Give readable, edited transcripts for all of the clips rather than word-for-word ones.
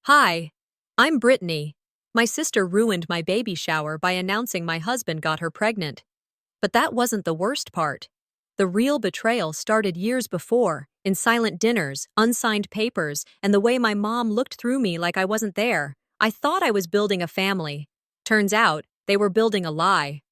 Hi, I'm Brittany. My sister ruined my baby shower by announcing my husband got her pregnant. But that wasn't the worst part. The real betrayal started years before, in silent dinners, unsigned papers, and the way my mom looked through me like I wasn't there. I thought I was building a family. Turns out, they were building a lie.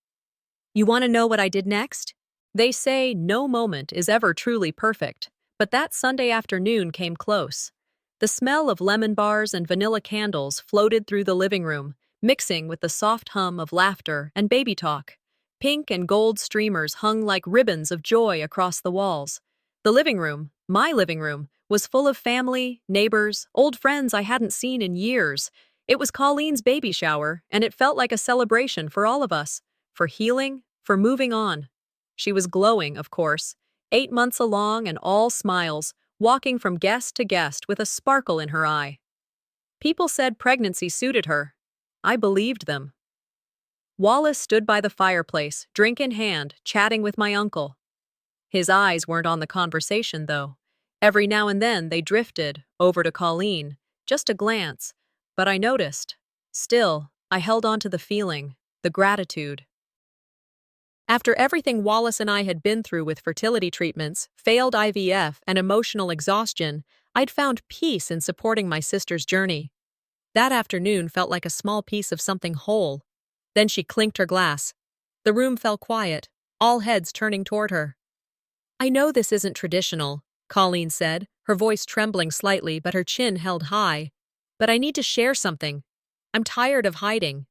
You want to know what I did next? They say no moment is ever truly perfect, but that Sunday afternoon came close. The smell of lemon bars and vanilla candles floated through the living room, mixing with the soft hum of laughter and baby talk. Pink and gold streamers hung like ribbons of joy across the walls. The living room, my living room, was full of family, neighbors, old friends I hadn't seen in years. It was Colleen's baby shower, and it felt like a celebration for all of us, for healing, for moving on. She was glowing, of course, 8 months along and all smiles, walking from guest to guest with a sparkle in her eye. People said pregnancy suited her. I believed them. Wallace stood by the fireplace, drink in hand, chatting with my uncle. His eyes weren't on the conversation, though. Every now and then they drifted over to Colleen, just a glance, but I noticed. Still, I held on to the feeling, the gratitude. After everything Wallace and I had been through with fertility treatments, failed IVF, and emotional exhaustion, I'd found peace in supporting my sister's journey. That afternoon felt like a small piece of something whole. Then she clinked her glass. The room fell quiet, all heads turning toward her. I know this isn't traditional, Colleen said, her voice trembling slightly but her chin held high. But I need to share something. I'm tired of hiding.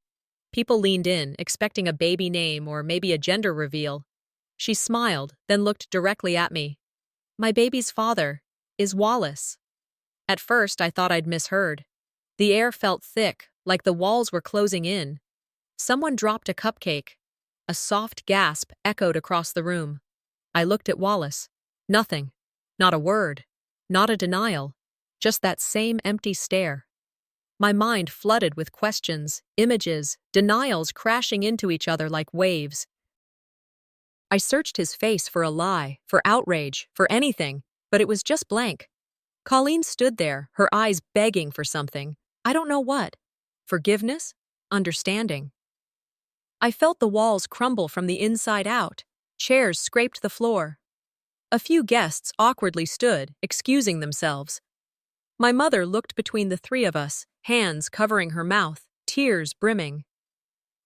People leaned in, expecting a baby name or maybe a gender reveal. She smiled, then looked directly at me. My baby's father is Wallace. At first, I thought I'd misheard. The air felt thick, like the walls were closing in. Someone dropped a cupcake. A soft gasp echoed across the room. I looked at Wallace. Nothing. Not a word. Not a denial. Just that same empty stare. My mind flooded with questions, images, denials crashing into each other like waves. I searched his face for a lie, for outrage, for anything, but it was just blank. Colleen stood there, her eyes begging for something. I don't know what. Forgiveness? Understanding. I felt the walls crumble from the inside out. Chairs scraped the floor. A few guests awkwardly stood, excusing themselves. My mother looked between the three of us, hands covering her mouth, tears brimming.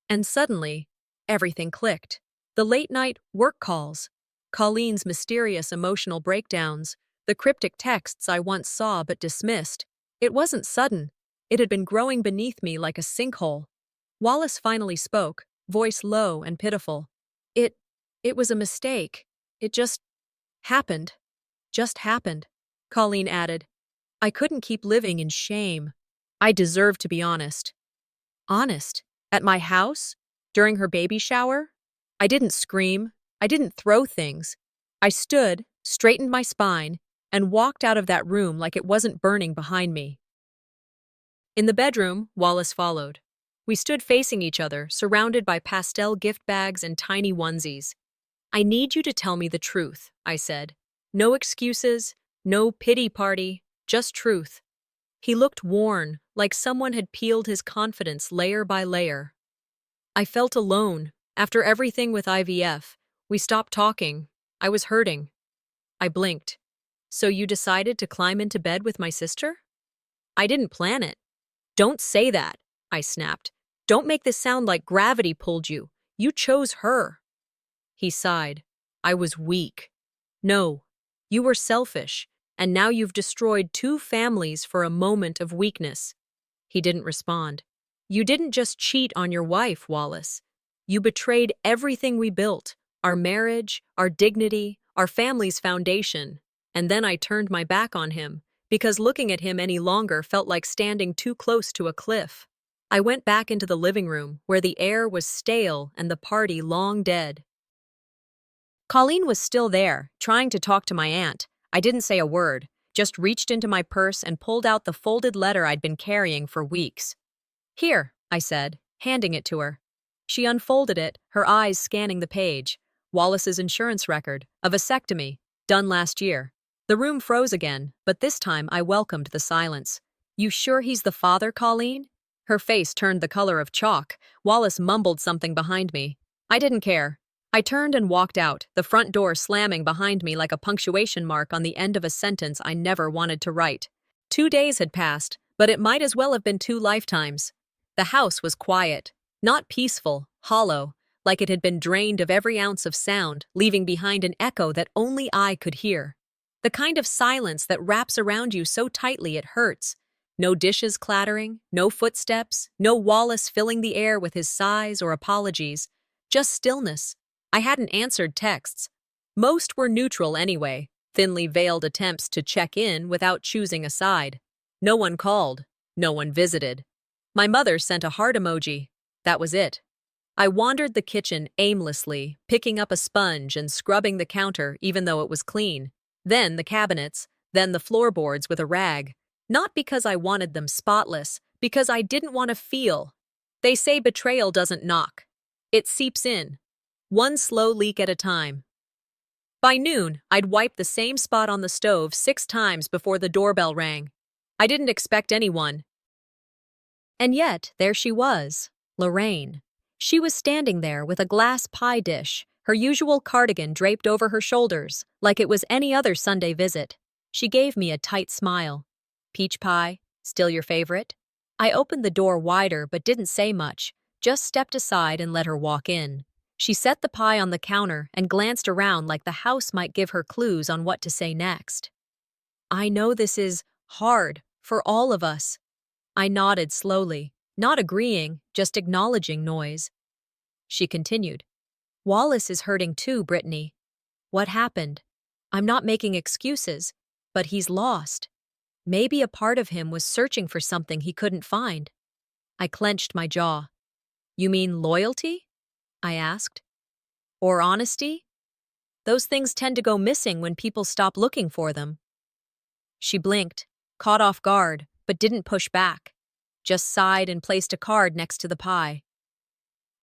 And suddenly, everything clicked. The late-night work calls, Colleen's mysterious emotional breakdowns, the cryptic texts I once saw but dismissed. It wasn't sudden. It had been growing beneath me like a sinkhole. Wallace finally spoke, voice low and pitiful. It was a mistake. It just happened. Just happened, Colleen added. I couldn't keep living in shame. I deserved to be honest. Honest? At my house? During her baby shower? I didn't scream. I didn't throw things. I stood, straightened my spine, and walked out of that room like it wasn't burning behind me. In the bedroom, Wallace followed. We stood facing each other, surrounded by pastel gift bags and tiny onesies. I need you to tell me the truth, I said. No excuses, no pity party, just truth. He looked worn, like someone had peeled his confidence layer by layer. I felt alone. After everything with IVF, we stopped talking. I was hurting. I blinked. So you decided to climb into bed with my sister? I didn't plan it. Don't say that, I snapped. Don't make this sound like gravity pulled you. You chose her. He sighed. I was weak. No, you were selfish, and now you've destroyed 2 families for a moment of weakness. He didn't respond. You didn't just cheat on your wife, Wallace. You betrayed everything we built, our marriage, our dignity, our family's foundation. And then I turned my back on him, because looking at him any longer felt like standing too close to a cliff. I went back into the living room, where the air was stale and the party long dead. Colleen was still there, trying to talk to my aunt. I didn't say a word, just reached into my purse and pulled out the folded letter I'd been carrying for weeks. Here, I said, handing it to her. She unfolded it, her eyes scanning the page. Wallace's insurance record, a vasectomy, done last year. The room froze again, but this time I welcomed the silence. You sure he's the father, Colleen? Her face turned the color of chalk. Wallace mumbled something behind me. I didn't care. I turned and walked out, the front door slamming behind me like a punctuation mark on the end of a sentence I never wanted to write. 2 days had passed, but it might as well have been 2 lifetimes. The house was quiet, not peaceful, hollow, like it had been drained of every ounce of sound, leaving behind an echo that only I could hear. The kind of silence that wraps around you so tightly it hurts. No dishes clattering, no footsteps, no Wallace filling the air with his sighs or apologies. Just stillness. I hadn't answered texts. Most were neutral anyway, thinly veiled attempts to check in without choosing a side. No one called. No one visited. My mother sent a heart emoji. That was it. I wandered the kitchen aimlessly, picking up a sponge and scrubbing the counter even though it was clean. Then the cabinets, then the floorboards with a rag. Not because I wanted them spotless, because I didn't want to feel. They say betrayal doesn't knock. It seeps in. One slow leak at a time. By noon, I'd wiped the same spot on the stove 6 times before the doorbell rang. I didn't expect anyone. And yet, there she was, Lorraine. She was standing there with a glass pie dish, her usual cardigan draped over her shoulders, like it was any other Sunday visit. She gave me a tight smile. Peach pie, still your favorite? I opened the door wider but didn't say much, just stepped aside and let her walk in. She set the pie on the counter and glanced around like the house might give her clues on what to say next. I know this is hard for all of us. I nodded slowly, not agreeing, just acknowledging noise. She continued. Wallace is hurting too, Brittany. What happened? I'm not making excuses, but he's lost. Maybe a part of him was searching for something he couldn't find. I clenched my jaw. You mean loyalty? I asked. Or honesty? Those things tend to go missing when people stop looking for them. She blinked, caught off guard, but didn't push back. Just sighed and placed a card next to the pie.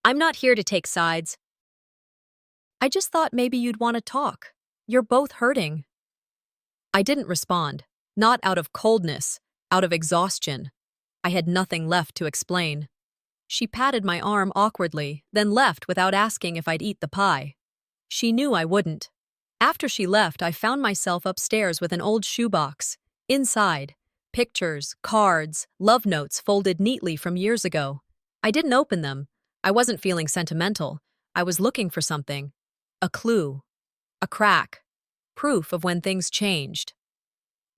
I'm not here to take sides. I just thought maybe you'd want to talk. You're both hurting. I didn't respond, not out of coldness, out of exhaustion. I had nothing left to explain. She patted my arm awkwardly, then left without asking if I'd eat the pie. She knew I wouldn't. After she left, I found myself upstairs with an old shoebox. Inside, pictures, cards, love notes folded neatly from years ago. I didn't open them. I wasn't feeling sentimental. I was looking for something. A clue. A crack. Proof of when things changed.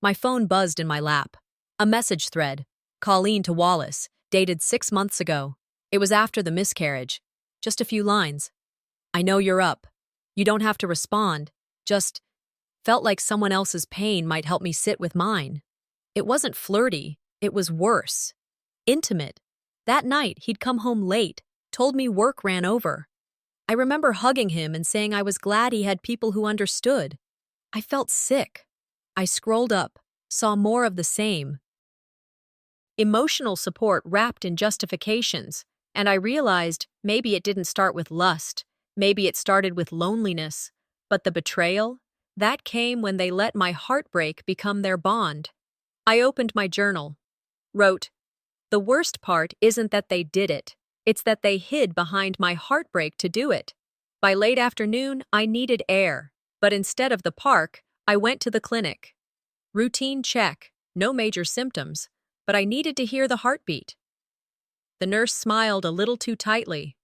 My phone buzzed in my lap. A message thread. Colleen to Wallace, dated 6 months ago. It was after the miscarriage. Just a few lines. I know you're up. You don't have to respond. Just felt like someone else's pain might help me sit with mine. It wasn't flirty. It was worse. Intimate. That night, he'd come home late, told me work ran over. I remember hugging him and saying I was glad he had people who understood. I felt sick. I scrolled up, saw more of the same. Emotional support wrapped in justifications, and I realized maybe it didn't start with lust, maybe it started with loneliness, but the betrayal, that came when they let my heartbreak become their bond. I opened my journal, wrote, the worst part isn't that they did it, it's that they hid behind my heartbreak to do it. By late afternoon, I needed air, but instead of the park, I went to the clinic. Routine check, no major symptoms, but I needed to hear the heartbeat. The nurse smiled a little too tightly.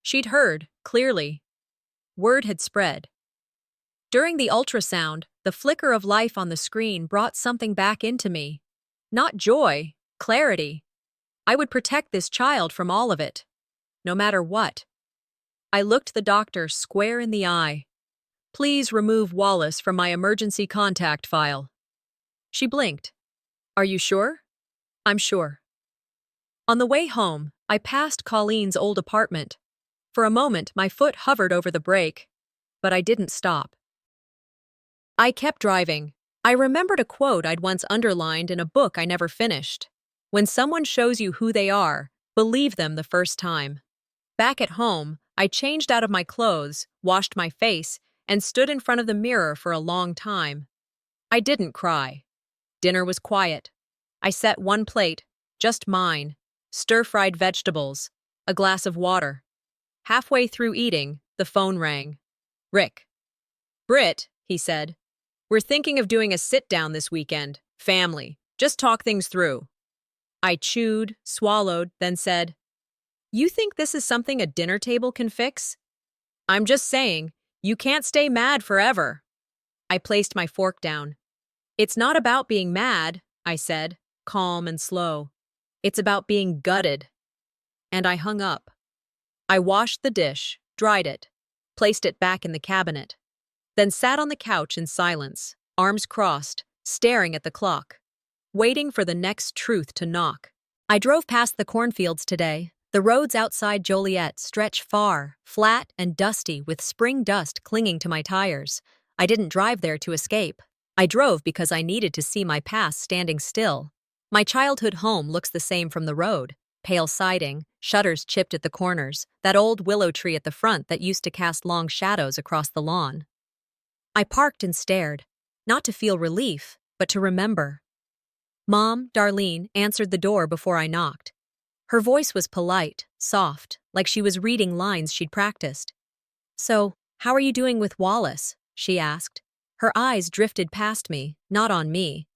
She'd heard, clearly. Word had spread. During the ultrasound, the flicker of life on the screen brought something back into me. Not joy, clarity. I would protect this child from all of it, no matter what. I looked the doctor square in the eye. Please remove Wallace from my emergency contact file. She blinked. Are you sure? I'm sure. On the way home, I passed Colleen's old apartment. For a moment, my foot hovered over the brake, but I didn't stop. I kept driving. I remembered a quote I'd once underlined in a book I never finished. When someone shows you who they are, believe them the first time. Back at home, I changed out of my clothes, washed my face, and stood in front of the mirror for a long time. I didn't cry. Dinner was quiet. I set one plate, just mine, stir-fried vegetables, a glass of water. Halfway through eating, the phone rang. Rick. Britt, he said. We're thinking of doing a sit-down this weekend. Family. Just talk things through. I chewed, swallowed, then said, You think this is something a dinner table can fix? I'm just saying, you can't stay mad forever. I placed my fork down. It's not about being mad, I said, calm and slow. It's about being gutted. And I hung up. I washed the dish, dried it, placed it back in the cabinet, then sat on the couch in silence, arms crossed, staring at the clock, waiting for the next truth to knock. I drove past the cornfields today. The roads outside Joliet stretch far, flat and dusty with spring dust clinging to my tires. I didn't drive there to escape. I drove because I needed to see my past standing still. My childhood home looks the same from the road. Pale siding, shutters chipped at the corners, that old willow tree at the front that used to cast long shadows across the lawn. I parked and stared, not to feel relief, but to remember. Mom, Darlene, answered the door before I knocked. Her voice was polite, soft, like she was reading lines she'd practiced. So, how are you doing with Wallace? She asked. Her eyes drifted past me, not on me.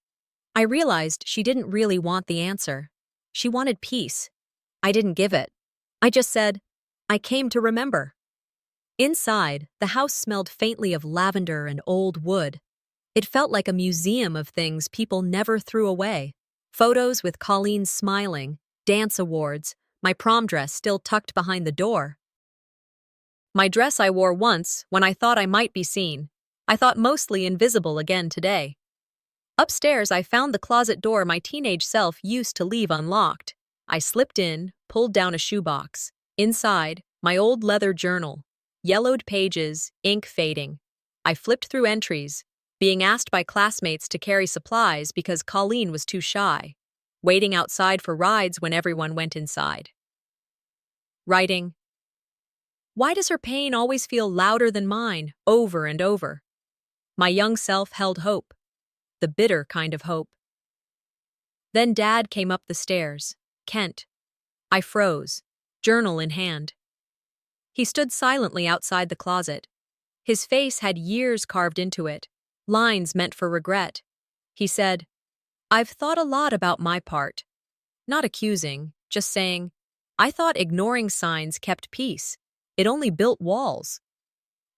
I realized she didn't really want the answer. She wanted peace. I didn't give it. I just said, I came to remember. Inside, the house smelled faintly of lavender and old wood. It felt like a museum of things people never threw away. Photos with Colleen smiling, dance awards, my prom dress still tucked behind the door. My dress I wore once when I thought I might be seen. I thought mostly invisible again today. Upstairs, I found the closet door my teenage self used to leave unlocked. I slipped in, pulled down a shoebox. Inside, my old leather journal. Yellowed pages, ink fading. I flipped through entries, being asked by classmates to carry supplies because Colleen was too shy. Waiting outside for rides when everyone went inside. Writing, Why does her pain always feel louder than mine, over and over? My young self held hope, the bitter kind of hope. Then Dad came up the stairs, Kent. I froze, journal in hand. He stood silently outside the closet. His face had years carved into it, lines meant for regret. He said, I've thought a lot about my part. Not accusing, just saying, I thought ignoring signs kept peace. It only built walls.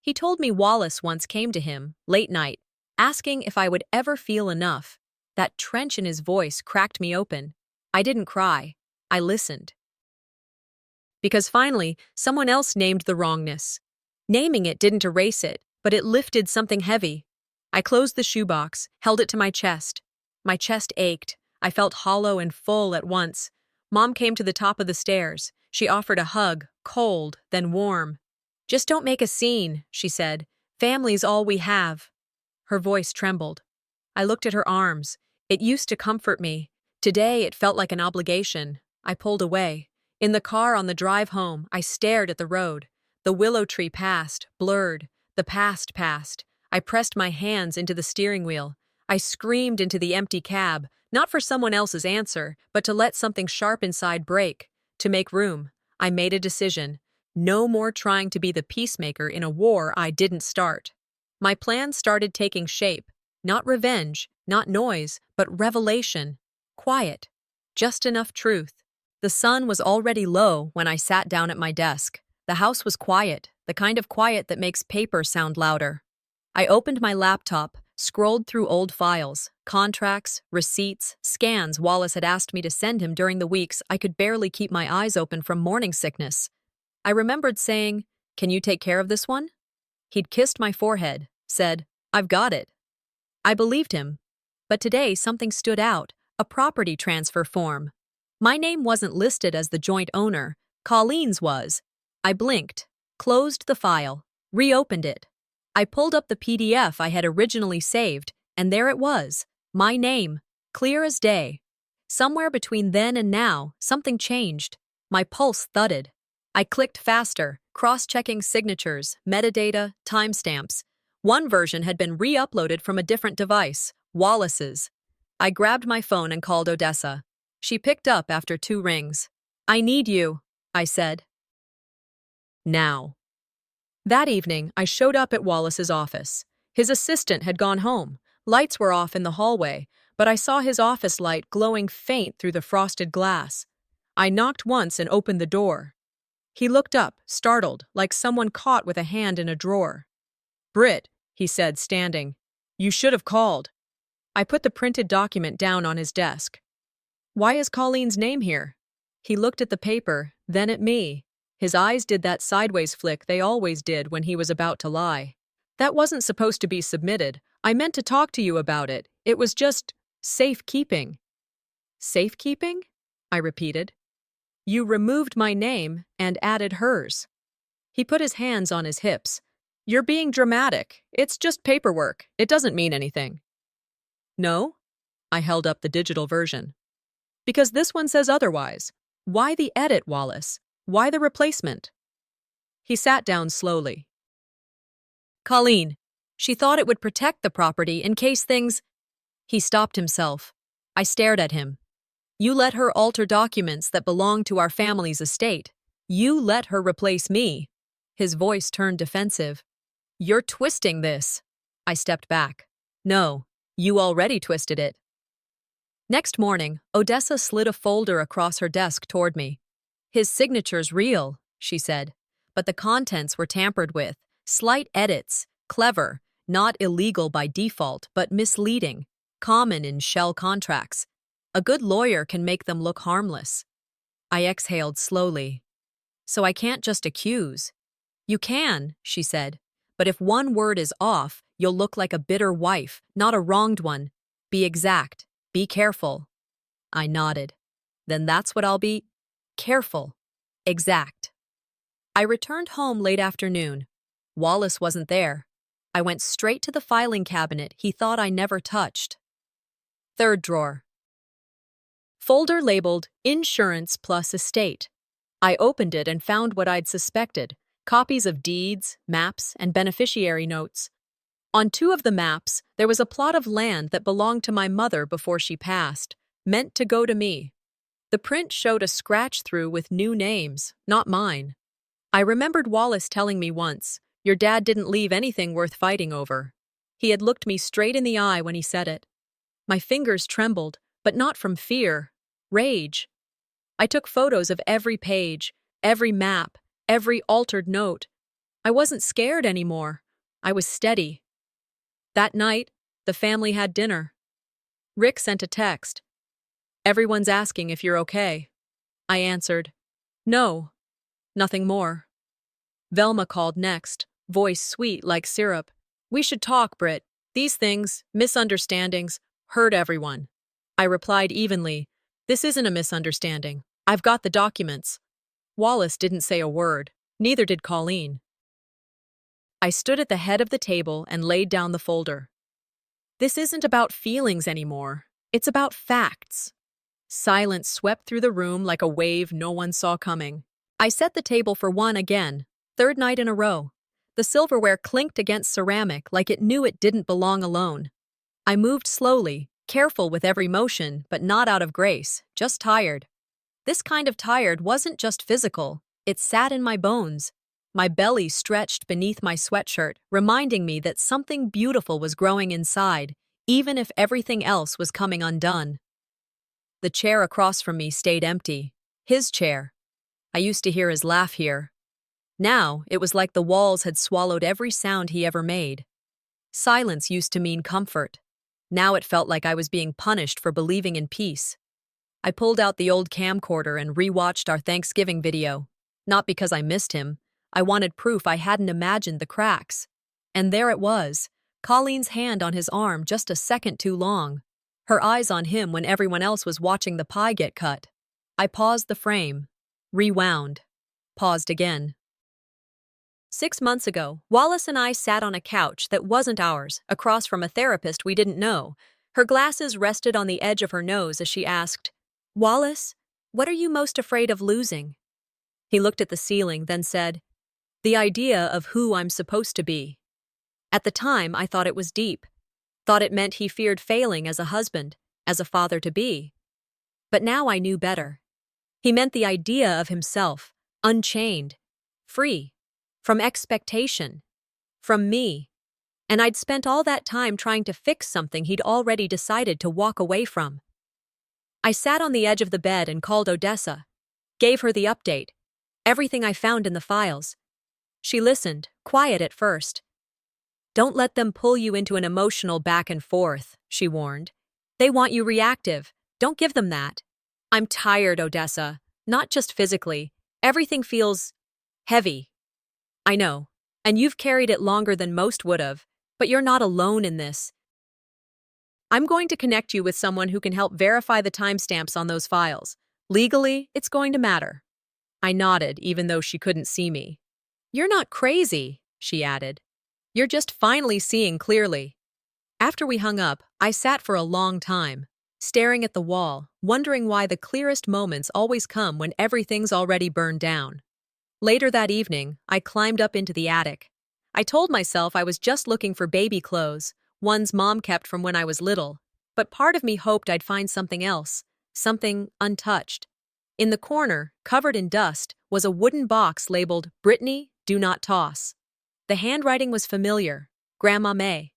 He told me Wallace once came to him, late night, asking if I would ever feel enough. That trench in his voice cracked me open. I didn't cry. I listened. Because finally, someone else named the wrongness. Naming it didn't erase it, but it lifted something heavy. I closed the shoebox, held it to my chest. My chest ached. I felt hollow and full at once. Mom came to the top of the stairs. She offered a hug, cold, then warm. Just don't make a scene, she said. Family's all we have. Her voice trembled. I looked at her arms. It used to comfort me. Today it felt like an obligation. I pulled away. In the car on the drive home, I stared at the road. The willow tree passed, blurred. The past passed. I pressed my hands into the steering wheel. I screamed into the empty cab, not for someone else's answer, but to let something sharp inside break. To make room, I made a decision. No more trying to be the peacemaker in a war I didn't start. My plan started taking shape. Not revenge, not noise, but revelation. Quiet. Just enough truth. The sun was already low when I sat down at my desk. The house was quiet, the kind of quiet that makes paper sound louder. I opened my laptop, scrolled through old files, contracts, receipts, scans Wallace had asked me to send him during the weeks I could barely keep my eyes open from morning sickness. I remembered saying, Can you take care of this one? He'd kissed my forehead, said, I've got it. I believed him. But today something stood out, a property transfer form. My name wasn't listed as the joint owner. Colleen's was. I blinked, closed the file, reopened it. I pulled up the PDF I had originally saved, and there it was, my name, clear as day. Somewhere between then and now, something changed. My pulse thudded. I clicked faster, cross-checking signatures, metadata, timestamps. One version had been re-uploaded from a different device, Wallace's. I grabbed my phone and called Odessa. She picked up after 2 rings. "I need you," I said. "Now." That evening, I showed up at Wallace's office. His assistant had gone home. Lights were off in the hallway, but I saw his office light glowing faint through the frosted glass. I knocked once and opened the door. He looked up, startled, like someone caught with a hand in a drawer. "Britt," he said, standing. "You should have called." I put the printed document down on his desk. "Why is Colleen's name here?" He looked at the paper, then at me. His eyes did that sideways flick they always did when he was about to lie. "That wasn't supposed to be submitted. I meant to talk to you about it. It was just safekeeping." "Safekeeping?" I repeated. "You removed my name and added hers." He put his hands on his hips. "You're being dramatic. It's just paperwork. It doesn't mean anything." "No?" I held up the digital version. "Because this one says otherwise. Why the edit, Wallace? Why the replacement?" He sat down slowly. "Colleen, she thought it would protect the property in case things—" He stopped himself. I stared at him. "You let her alter documents that belong to our family's estate. You let her replace me." His voice turned defensive. "You're twisting this." I stepped back. "No, you already twisted it." Next morning, Odessa slid a folder across her desk toward me. "His signature's real," she said, "but the contents were tampered with. Slight edits, clever, not illegal by default, but misleading, common in shell contracts. A good lawyer can make them look harmless." I exhaled slowly. "So I can't just accuse." "You can," she said, "but if one word is off, you'll look like a bitter wife, not a wronged one. Be exact. Be careful." I nodded. "Then that's what I'll be. Careful. Exact." I returned home late afternoon. Wallace wasn't there. I went straight to the filing cabinet he thought I never touched. Third drawer. Folder labeled Insurance plus Estate. I opened it and found what I'd suspected: copies of deeds, maps, and beneficiary notes. On 2 of the maps, there was a plot of land that belonged to my mother before she passed, meant to go to me. The print showed a scratch-through with new names, not mine. I remembered Wallace telling me once, "Your dad didn't leave anything worth fighting over." He had looked me straight in the eye when he said it. My fingers trembled, but not from fear, rage. I took photos of every page, every map, every altered note. I wasn't scared anymore. I was steady. That night, the family had dinner. Rick sent a text. "Everyone's asking if you're okay." I answered, "No, nothing more." Velma called next, voice sweet like syrup. "We should talk, Britt. These things, misunderstandings, hurt everyone." I replied evenly, "This isn't a misunderstanding. I've got the documents." Wallace didn't say a word. Neither did Colleen. I stood at the head of the table and laid down the folder. "This isn't about feelings anymore. It's about facts." Silence swept through the room like a wave no one saw coming. I set the table for one again, 3rd night in a row. The silverware clinked against ceramic like it knew it didn't belong alone. I moved slowly, careful with every motion, but not out of grace, just tired. This kind of tired wasn't just physical, it sat in my bones. My belly stretched beneath my sweatshirt, reminding me that something beautiful was growing inside, even if everything else was coming undone. The chair across from me stayed empty. His chair. I used to hear his laugh here. Now, it was like the walls had swallowed every sound he ever made. Silence used to mean comfort. Now it felt like I was being punished for believing in peace. I pulled out the old camcorder and rewatched our Thanksgiving video. Not because I missed him. I wanted proof I hadn't imagined the cracks. And there it was, Colleen's hand on his arm just a second too long. Her eyes on him when everyone else was watching the pie get cut. I paused the frame. Rewound. Paused again. 6 months ago, Wallace and I sat on a couch that wasn't ours, across from a therapist we didn't know. Her glasses rested on the edge of her nose as she asked, "Wallace, what are you most afraid of losing?" He looked at the ceiling, then said, "The idea of who I'm supposed to be." At the time, I thought it was deep. Thought it meant he feared failing as a husband. as a father-to-be. But now I knew better. He meant the idea of himself, unchained, free, from expectation, from me. And I'd spent all that time trying to fix something he'd already decided to walk away from. I sat on the edge of the bed and called Odessa, gave her the update, everything I found in the files. She listened, quiet at first. "Don't let them pull you into an emotional back and forth," she warned. "They want you reactive. Don't give them that." "I'm tired, Odessa. Not just physically. Everything feels heavy." "I know. And you've carried it longer than most would have. But you're not alone in this. I'm going to connect you with someone who can help verify the timestamps on those files. Legally, it's going to matter." I nodded, even though she couldn't see me. "You're not crazy," she added. "You're just finally seeing clearly." After we hung up, I sat for a long time, staring at the wall, wondering why the clearest moments always come when everything's already burned down. Later that evening, I climbed up into the attic. I told myself I was just looking for baby clothes, ones Mom kept from when I was little, but part of me hoped I'd find something else, something untouched. In the corner, covered in dust, was a wooden box labeled "Brittany, do not toss." The handwriting was familiar, Grandma May.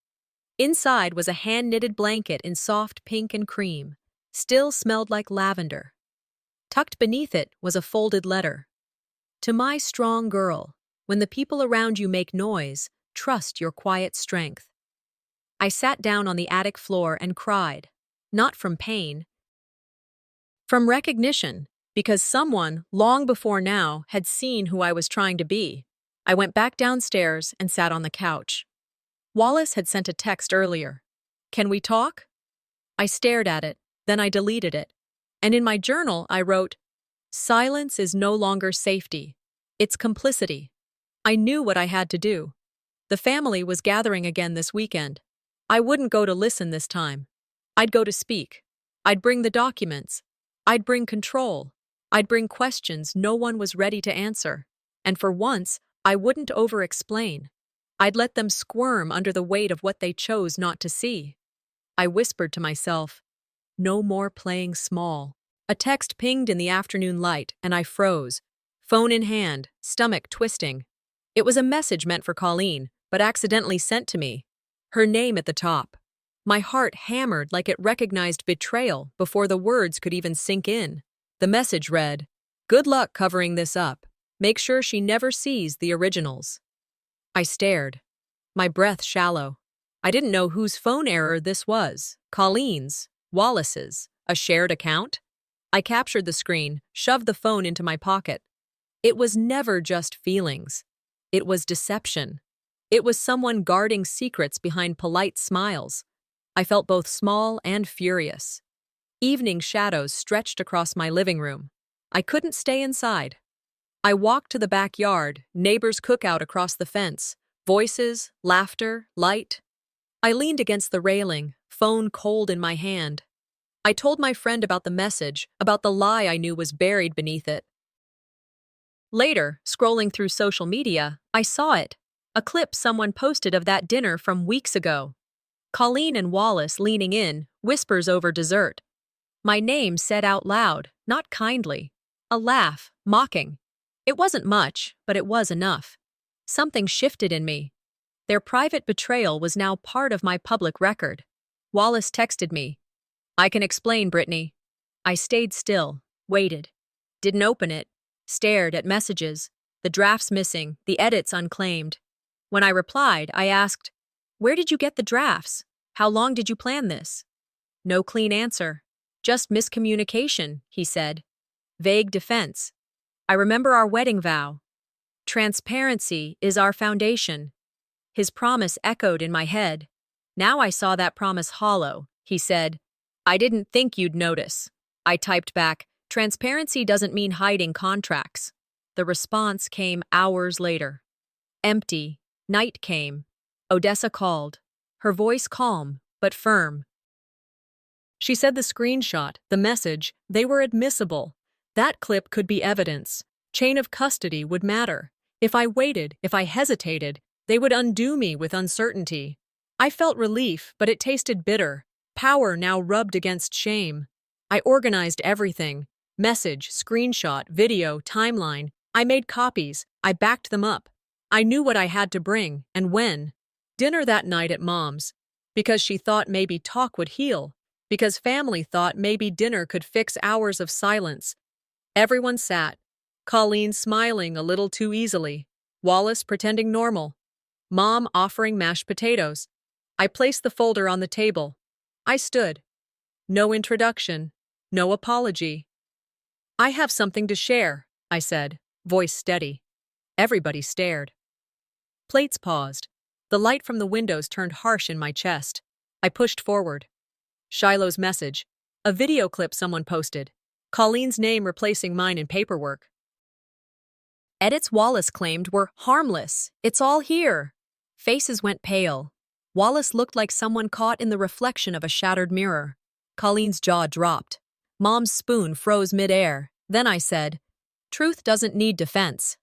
Inside was a hand-knitted blanket in soft pink and cream, still smelled like lavender. Tucked beneath it was a folded letter. "To my strong girl, when the people around you make noise, trust your quiet strength." I sat down on the attic floor and cried, not from pain, from recognition, because someone, long before now, had seen who I was trying to be. I went back downstairs and sat on the couch. Wallace had sent a text earlier. "Can we talk?" I stared at it, then I deleted it. And in my journal, I wrote, "Silence is no longer safety. It's complicity." I knew what I had to do. The family was gathering again this weekend. I wouldn't go to listen this time. I'd go to speak. I'd bring the documents. I'd bring control. I'd bring questions no one was ready to answer. And for once, I wouldn't over-explain. I'd let them squirm under the weight of what they chose not to see. I whispered to myself, "No more playing small." A text pinged in the afternoon light, and I froze, phone in hand, stomach twisting. It was a message meant for Colleen, but accidentally sent to me. Her name at the top. My heart hammered like it recognized betrayal before the words could even sink in. The message read, "Good luck covering this up. Make sure she never sees the originals." I stared, my breath shallow. I didn't know whose phone error this was. Colleen's, Wallace's, a shared account? I captured the screen, shoved the phone into my pocket. It was never just feelings. It was deception. It was someone guarding secrets behind polite smiles. I felt both small and furious. Evening shadows stretched across my living room. I couldn't stay inside. I walked to the backyard, neighbors' cookout across the fence, voices, laughter, light. I leaned against the railing, phone cold in my hand. I told my friend about the message, about the lie I knew was buried beneath it. Later, scrolling through social media, I saw it, a clip someone posted of that dinner from weeks ago. Colleen and Wallace leaning in, whispers over dessert. My name said out loud, not kindly. A laugh, mocking. It wasn't much, but it was enough. Something shifted in me. Their private betrayal was now part of my public record. Wallace texted me. "I can explain, Brittany." I stayed still, waited. Didn't open it. Stared at messages. The drafts missing, the edits unclaimed. When I replied, I asked, "Where did you get the drafts? How long did you plan this?" No clean answer. "Just miscommunication," he said. Vague defense. "I remember our wedding vow. Transparency is our foundation." His promise echoed in my head. Now I saw that promise hollow. He said, "I didn't think you'd notice." I typed back, "Transparency doesn't mean hiding contracts." The response came hours later. Empty. Night came. Odessa called. Her voice calm, but firm. She said the screenshot, the message, they were admissible. That clip could be evidence. Chain of custody would matter. If I waited, if I hesitated, they would undo me with uncertainty. I felt relief, but it tasted bitter. Power now rubbed against shame. I organized everything. Message, screenshot, video, timeline. I made copies. I backed them up. I knew what I had to bring, and when. Dinner that night at Mom's. Because she thought maybe talk would heal. Because family thought maybe dinner could fix hours of silence. Everyone sat. Colleen smiling a little too easily. Wallace pretending normal. Mom offering mashed potatoes. I placed the folder on the table. I stood. No introduction. No apology. I have something to share, I said, voice steady. Everybody stared. Plates paused. The light from the windows turned harsh in my chest. I pushed forward. Shiloh's message. A video clip someone posted. Colleen's name replacing mine in paperwork. Edits Wallace claimed were harmless. It's all here. Faces went pale. Wallace looked like someone caught in the reflection of a shattered mirror. Colleen's jaw dropped. Mom's spoon froze midair. Then I said, "Truth doesn't need defense."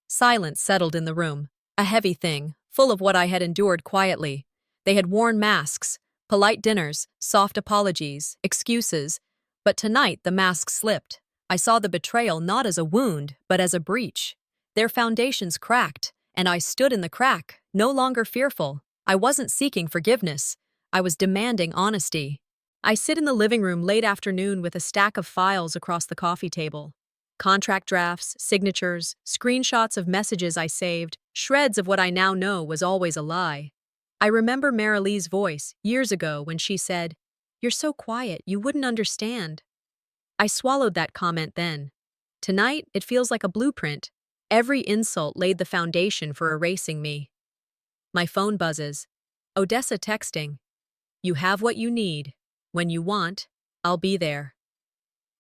Silence settled in the room, a heavy thing, full of what I had endured quietly. They had worn masks, polite dinners, soft apologies, excuses. But tonight the mask slipped. I saw the betrayal not as a wound, but as a breach. Their foundations cracked, and I stood in the crack, no longer fearful. I wasn't seeking forgiveness. I was demanding honesty. I sit in the living room late afternoon with a stack of files across the coffee table. Contract drafts, signatures, screenshots of messages I saved, shreds of what I now know was always a lie. I remember Marilee's voice years ago when she said, "You're so quiet, you wouldn't understand." I swallowed that comment then. Tonight, it feels like a blueprint. Every insult laid the foundation for erasing me. My phone buzzes. Odessa texting. "You have what you need. When you want, I'll be there."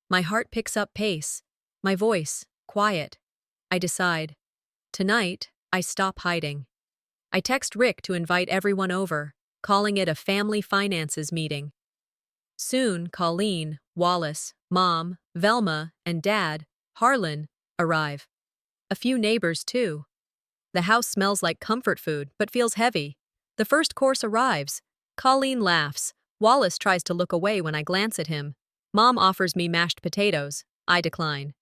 My heart picks up pace. My voice, quiet. I decide. Tonight, I stop hiding. I text Rick to invite everyone over, calling it a family finances meeting. Soon, Colleen, Wallace, Mom, Velma, and Dad, Harlan, arrive. A few neighbors, too. The house smells like comfort food, but feels heavy. The first course arrives. Colleen laughs. Wallace tries to look away when I glance at him. Mom offers me mashed potatoes. I decline.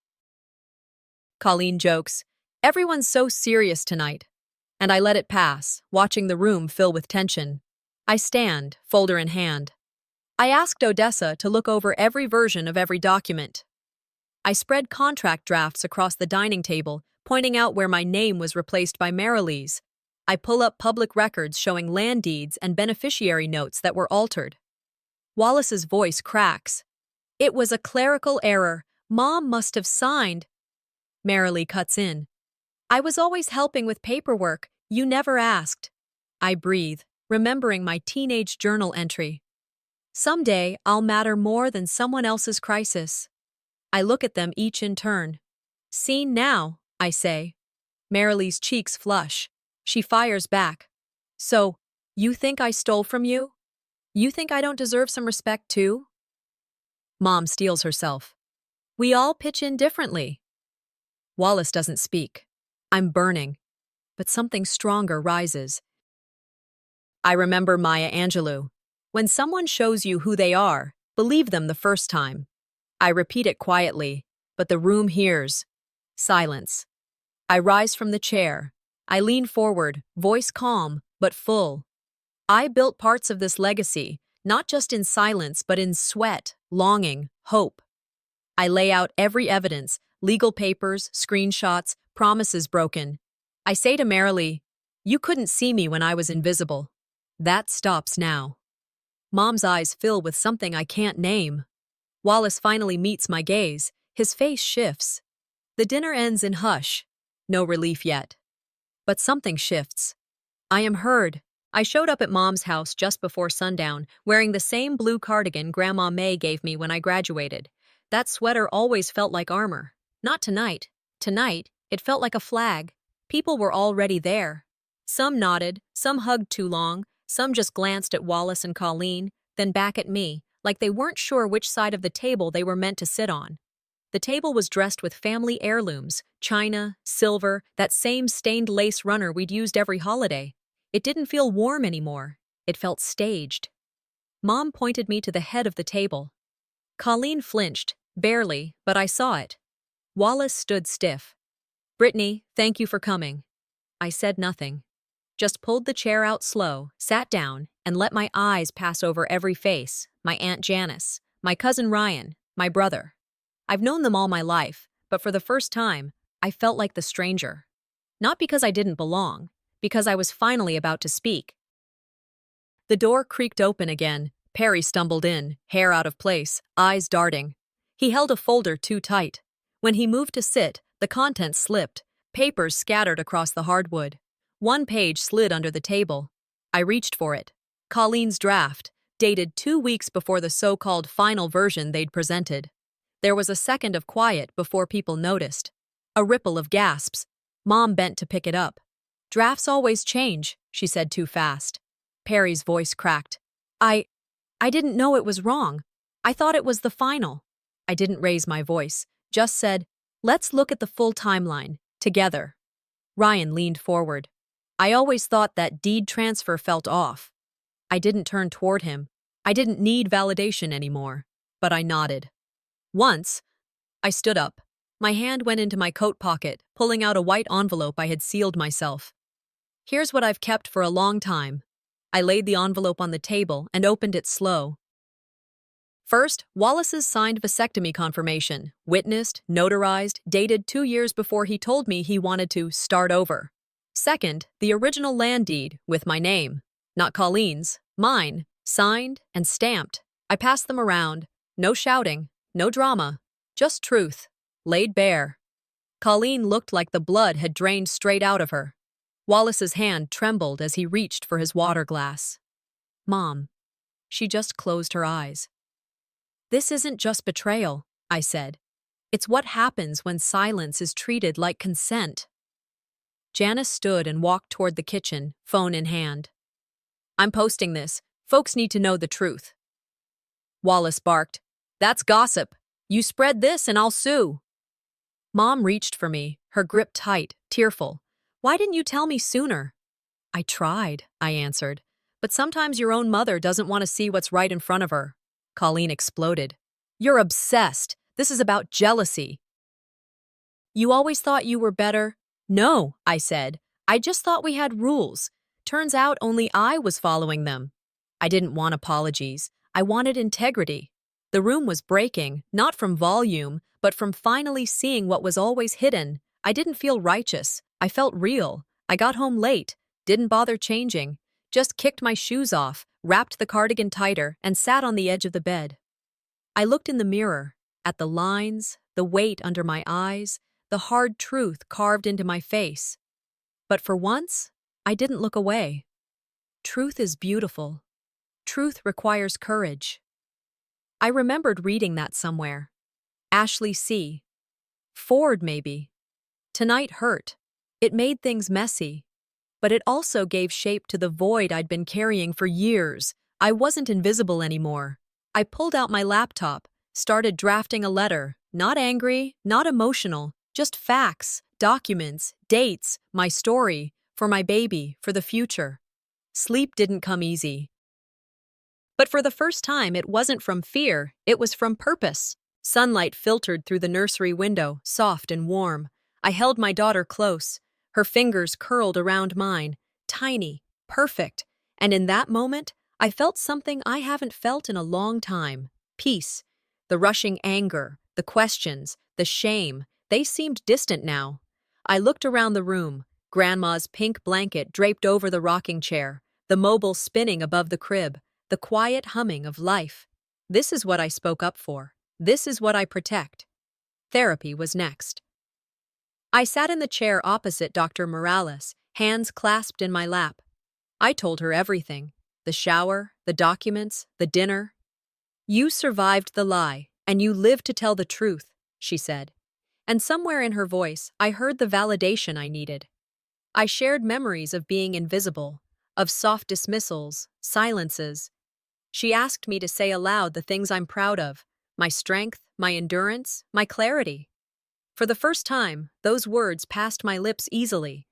Colleen jokes, "Everyone's so serious tonight." And I let it pass, watching the room fill with tension. I stand, folder in hand. I asked Odessa to look over every version of every document. I spread contract drafts across the dining table, pointing out where my name was replaced by Marilee's. I pull up public records showing land deeds and beneficiary notes that were altered. Wallace's voice cracks. "It was a clerical error. Mom must have signed." Marilee cuts in. "I was always helping with paperwork. You never asked." I breathe, remembering my teenage journal entry. "Someday, I'll matter more than someone else's crisis." I look at them each in turn. "Seen now," I say. Marilee's cheeks flush. She fires back. "So, you think I stole from you? You think I don't deserve some respect too?" Mom steels herself. "We all pitch in differently." Wallace doesn't speak. I'm burning. But something stronger rises. I remember Maya Angelou. When someone shows you who they are, believe them the first time. I repeat it quietly, but the room hears. Silence. I rise from the chair. I lean forward, voice calm, but full. I built parts of this legacy, not just in silence, but in sweat, longing, hope. I lay out every evidence, legal papers, screenshots, promises broken. I say to Marilee, "You couldn't see me when I was invisible." That stops now. Mom's eyes fill with something I can't name. Wallace finally meets my gaze. His face shifts. The dinner ends in hush. No relief yet. But something shifts. I am heard. I showed up at Mom's house just before sundown, wearing the same blue cardigan Grandma May gave me when I graduated. That sweater always felt like armor. Not tonight. Tonight, it felt like a flag. People were already there. Some nodded, some hugged too long, some just glanced at Wallace and Colleen, then back at me, like they weren't sure which side of the table they were meant to sit on. The table was dressed with family heirlooms, china, silver, that same stained lace runner we'd used every holiday. It didn't feel warm anymore. It felt staged. Mom pointed me to the head of the table. Colleen flinched, barely, but I saw it. Wallace stood stiff. "Brittany, thank you for coming." I said nothing. Just pulled the chair out slow, sat down, and let my eyes pass over every face: my Aunt Janice, my cousin Ryan, my brother. I've known them all my life, but for the first time, I felt like the stranger. Not because I didn't belong, because I was finally about to speak. The door creaked open again. Perry stumbled in, hair out of place, eyes darting. He held a folder too tight. When he moved to sit, the contents slipped, papers scattered across the hardwood. One page slid under the table. I reached for it. Colleen's draft, dated 2 weeks before the so-called final version they'd presented. There was a second of quiet before people noticed. A ripple of gasps. Mom bent to pick it up. "Drafts always change," she said too fast. Perry's voice cracked. I didn't know it was wrong. I thought it was the final." I didn't raise my voice, just said, "Let's look at the full timeline, together." Ryan leaned forward. I always thought that deed transfer felt off. I didn't turn toward him. I didn't need validation anymore. But I nodded. Once, I stood up. My hand went into my coat pocket, pulling out a white envelope I had sealed myself. "Here's what I've kept for a long time." I laid the envelope on the table and opened it slow. First, Wallace's signed vasectomy confirmation, witnessed, notarized, dated 2 years before he told me he wanted to start over. Second, the original land deed with my name. Not Colleen's, mine, signed and stamped. I passed them around. No shouting, no drama, just truth, laid bare. Colleen looked like the blood had drained straight out of her. Wallace's hand trembled as he reached for his water glass. "Mom." She just closed her eyes. "This isn't just betrayal," I said. "It's what happens when silence is treated like consent." Janice stood and walked toward the kitchen, phone in hand. "I'm posting this. Folks need to know the truth." Wallace barked, "That's gossip. You spread this and I'll sue." Mom reached for me, her grip tight, tearful. "Why didn't you tell me sooner?" "I tried," I answered. "But sometimes your own mother doesn't want to see what's right in front of her." Colleen exploded. "You're obsessed. This is about jealousy." "You always thought you were better?" "No," I said. "I just thought we had rules. Turns out only I was following them." I didn't want apologies. I wanted integrity. The room was breaking, not from volume, but from finally seeing what was always hidden. I didn't feel righteous. I felt real. I got home late, didn't bother changing, just kicked my shoes off, wrapped the cardigan tighter, and sat on the edge of the bed. I looked in the mirror, at the lines, the weight under my eyes, the hard truth carved into my face. But for once, I didn't look away. Truth is beautiful. Truth requires courage. I remembered reading that somewhere. Ashley C. Ford, maybe. Tonight hurt. It made things messy. But it also gave shape to the void I'd been carrying for years. I wasn't invisible anymore. I pulled out my laptop, started drafting a letter. Not angry, not emotional, just facts, documents, dates, my story, for my baby, for the future. Sleep didn't come easy. But for the first time, it wasn't from fear, it was from purpose. Sunlight filtered through the nursery window, soft and warm. I held my daughter close. Her fingers curled around mine, tiny, perfect. And in that moment, I felt something I haven't felt in a long time. Peace. The rushing anger, the questions, the shame, they seemed distant now. I looked around the room. Grandma's pink blanket draped over the rocking chair, the mobile spinning above the crib, the quiet humming of life. This is what I spoke up for. This is what I protect. Therapy was next. I sat in the chair opposite Dr. Morales, hands clasped in my lap. I told her everything. The shower, the documents, the dinner. "You survived the lie, and you lived to tell the truth," she said. And somewhere in her voice, I heard the validation I needed. I shared memories of being invisible, of soft dismissals, silences. She asked me to say aloud the things I'm proud of, my strength, my endurance, my clarity. For the first time, those words passed my lips easily.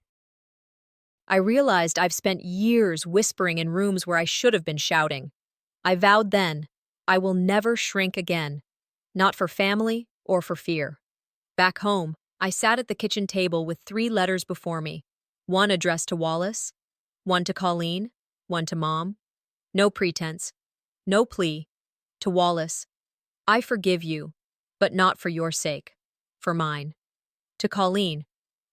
I realized I've spent years whispering in rooms where I should have been shouting. I vowed then, I will never shrink again, not for family or for fear. Back home, I sat at the kitchen table with 3 letters before me, one addressed to Wallace, one to Colleen, one to Mom. No pretense, no plea. To Wallace, I forgive you, but not for your sake, for mine. To Colleen,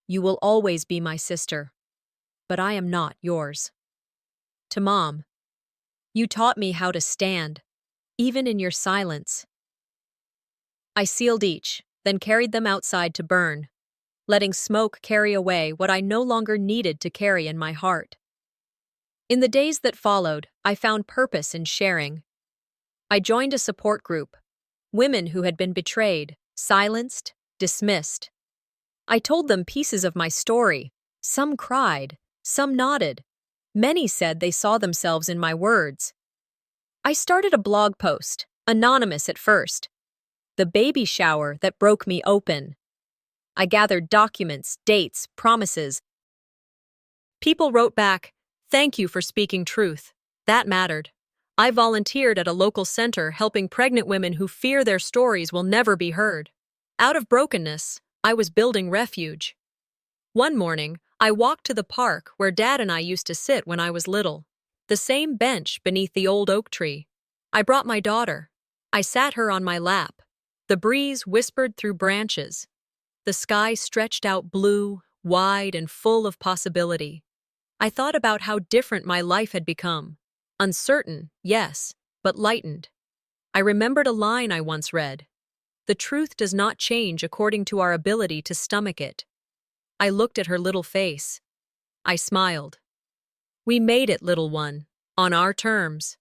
you will always be my sister, but I am not yours. To Mom, you taught me how to stand, even in your silence. I sealed each, then carried them outside to burn, letting smoke carry away what I no longer needed to carry in my heart. In the days that followed, I found purpose in sharing. I joined a support group, women who had been betrayed, silenced, dismissed. I told them pieces of my story. Some cried, some nodded. Many said they saw themselves in my words. I started a blog post, anonymous at first. The baby shower that broke me open. I gathered documents, dates, promises. People wrote back, "Thank you for speaking truth." That mattered. I volunteered at a local center helping pregnant women who fear their stories will never be heard. Out of brokenness, I was building refuge. One morning, I walked to the park where Dad and I used to sit when I was little. The same bench beneath the old oak tree. I brought my daughter. I sat her on my lap. The breeze whispered through branches. The sky stretched out blue, wide, and full of possibility. I thought about how different my life had become. Uncertain, yes, but lightened. I remembered a line I once read. The truth does not change according to our ability to stomach it. I looked at her little face. I smiled. We made it, little one, on our terms.